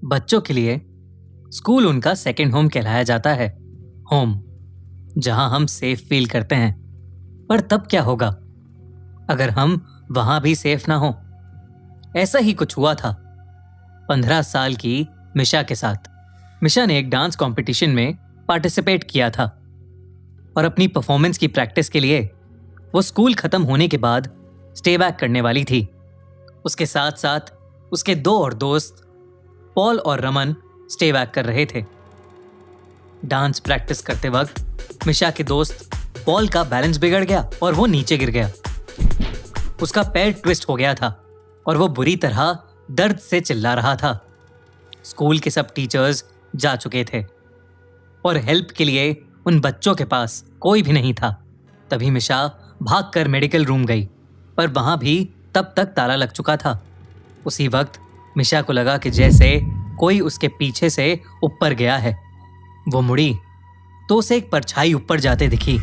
बच्चों के लिए स्कूल उनका सेकंड होम कहलाया जाता है। होम, जहां हम सेफ फील करते हैं। पर तब क्या होगा अगर हम वहां भी सेफ ना हो? ऐसा ही कुछ हुआ था 15 साल की मिशा के साथ। मिशा ने एक डांस कंपटीशन में पार्टिसिपेट किया था और अपनी परफॉर्मेंस की प्रैक्टिस के लिए वो स्कूल खत्म होने के बाद स्टे बैक करने वाली थी। उसके साथ साथ उसके दो और दोस्त पॉल और रमन स्टे बैक कर रहे थे। डांस प्रैक्टिस करते वक्त मिशा के दोस्त पॉल का बैलेंस बिगड़ गया और वो नीचे गिर गया। उसका पैर ट्विस्ट हो गया था और वो बुरी तरह दर्द से चिल्ला रहा था। स्कूल के सब टीचर्स जा चुके थे और हेल्प के लिए उन बच्चों के पास कोई भी नहीं था। तभी मिशा भागकर मेडिकल रूम गई, पर वहां भी तब तक ताला लग चुका था। उसी वक्त मिशा को लगा कि जैसे कोई उसके पीछे से ऊपर गया है। वो मुड़ी तो उसे एक परछाई ऊपर जाते दिखी।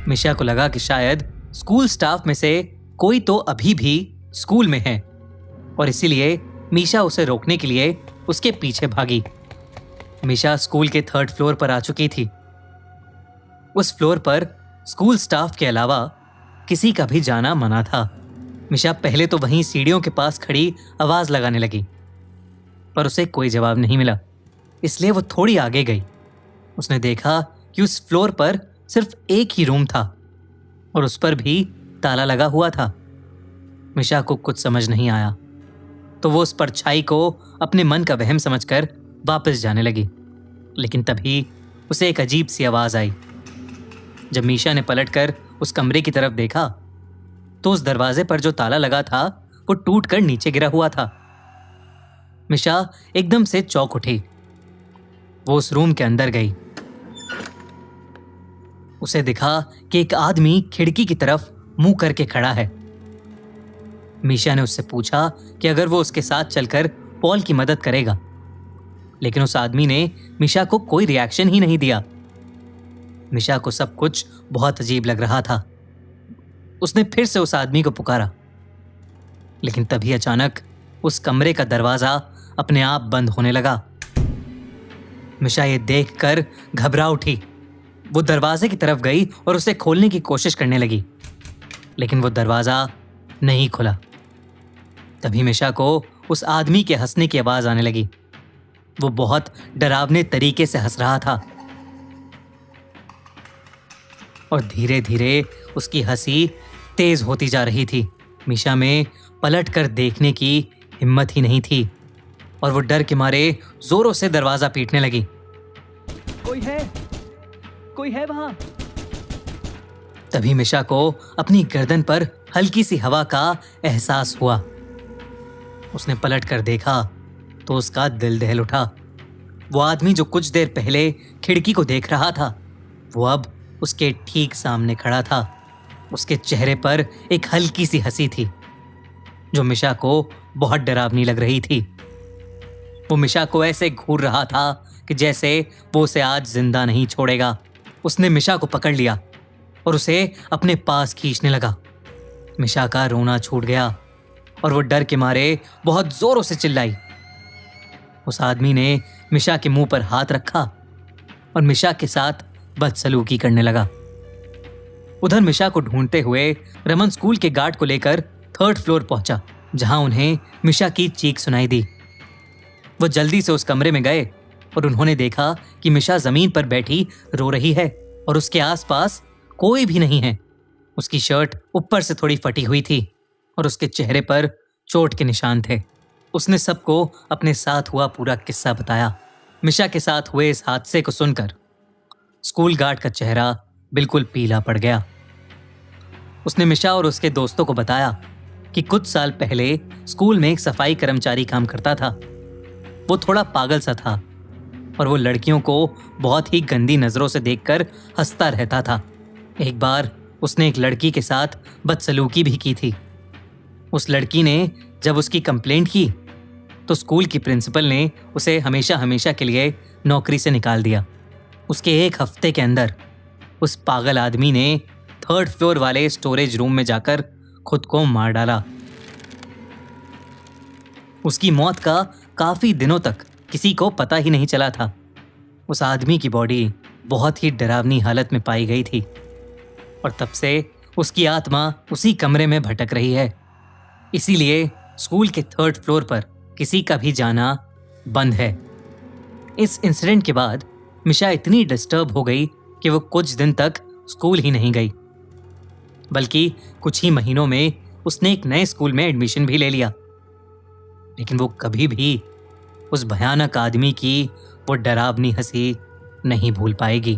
मिशा को लगा कि शायद स्कूल स्टाफ में से कोई तो अभी भी स्कूल में है और इसीलिए मिशा उसे रोकने के लिए उसके पीछे भागी। मिशा स्कूल के 3rd फ्लोर पर आ चुकी थी। उस फ्लोर पर स्कूल स्टाफ के अलावा किसी का भी जाना मना था। मिशा पहले तो वहीं सीढ़ियों के पास खड़ी आवाज लगाने लगी, पर उसे कोई जवाब नहीं मिला, इसलिए वो थोड़ी आगे गई। उसने देखा कि उस फ्लोर पर सिर्फ एक ही रूम था और उस पर भी ताला लगा हुआ था। मिशा को कुछ समझ नहीं आया, तो वो उस परछाई को अपने मन का वहम समझकर वापस जाने लगी। लेकिन तभी उसे एक अजीब सी आवाज आई। जब मिशा ने पलटकर उस कमरे की तरफ देखा तो उस दरवाजे पर जो ताला लगा था वो टूटकर नीचे गिरा हुआ था। मिशा एकदम से चौंक उठी। वो उस रूम के अंदर गई। उसे दिखा कि एक आदमी खिड़की की तरफ मुंह करके खड़ा है। मिशा ने उससे पूछा कि अगर वो उसके साथ चलकर पॉल की मदद करेगा, लेकिन उस आदमी ने मिशा को कोई रिएक्शन ही नहीं दिया। मिशा को सब कुछ बहुत अजीब लग रहा था। उसने फिर से उस आदमी को पुकारा, लेकिन तभी अचानक उस कमरे का दरवाजा अपने आप बंद होने लगा। मिशा ये देखकर घबरा उठी। वो दरवाजे की तरफ गई और उसे खोलने की कोशिश करने लगी, लेकिन वो दरवाजा नहीं खुला। तभी मिशा को उस आदमी के हंसने की आवाज आने लगी। वो बहुत डरावने तरीके से हंस रहा था और धीरे धीरे उसकी हंसी तेज होती जा रही थी। मिशा में पलट कर देखने की हिम्मत ही नहीं थी और वो डर के मारे जोरों से दरवाजा पीटने लगी। कोई है वहां? तभी मिशा को अपनी गर्दन पर हल्की सी हवा का एहसास हुआ। उसने पलट कर देखा तो उसका दिल दहल उठा। वो आदमी जो कुछ देर पहले खिड़की को देख रहा था, वो अब उसके ठीक सामने खड़ा था। उसके चेहरे पर एक हल्की सी हंसी थी जो मिशा को बहुत डरावनी लग रही थी। वो मिशा को ऐसे घूर रहा था कि जैसे वो उसे आज जिंदा नहीं छोड़ेगा। उसने मिशा को पकड़ लिया और उसे अपने पास खींचने लगा। मिशा का रोना छूट गया और वो डर के मारे बहुत जोरों से चिल्लाई। उस आदमी ने मिशा के मुंह पर हाथ रखा और मिशा के साथ बदसलूकी करने लगा। उधर मिशा को ढूंढते हुए रमन स्कूल के गार्ड को लेकर 3rd फ्लोर पहुंचा, जहां उन्हें मिशा की चीख सुनाई दी। वो जल्दी से उस कमरे में गए और उन्होंने देखा कि मिशा जमीन पर बैठी रो रही है और उसके आसपास कोई भी नहीं है। उसकी शर्ट ऊपर से थोड़ी फटी हुई थी और उसके चेहरे पर चोट के निशान थे। उसने सबको अपने साथ हुआ पूरा किस्सा बताया। मिशा के साथ हुए इस हादसे को सुनकर स्कूल गार्ड का चेहरा बिल्कुल पीला पड़ गया। उसने मिशा और उसके दोस्तों को बताया कि कुछ साल पहले स्कूल में एक सफाई कर्मचारी काम करता था। वो थोड़ा पागल सा था और वो लड़कियों को बहुत ही गंदी नजरों से देखकर हंसता रहता था। एक बार उसने एक लड़की के साथ बदसलूकी भी की थी। उस लड़की ने जब उसकी कंप्लेंट की तो स्कूल की प्रिंसिपल ने उसे हमेशा हमेशा के लिए नौकरी से निकाल दिया। उसके एक हफ्ते के अंदर उस पागल आदमी ने 3rd फ्लोर वाले स्टोरेज रूम में जाकर खुद को मार डाला। उसकी मौत का काफी दिनों तक किसी को पता ही नहीं चला था। उस आदमी की बॉडी बहुत ही डरावनी हालत में पाई गई थी और तब से उसकी आत्मा उसी कमरे में भटक रही है। इसीलिए स्कूल के 3rd फ्लोर पर किसी का भी जाना बंद है। इस इंसिडेंट के बाद मिशा इतनी डिस्टर्ब हो गई कि वो कुछ दिन तक स्कूल ही नहीं गई, बल्कि कुछ ही महीनों में उसने एक नए स्कूल में एडमिशन भी ले लिया। लेकिन वो कभी भी उस भयानक आदमी की वो डरावनी हंसी नहीं भूल पाएगी।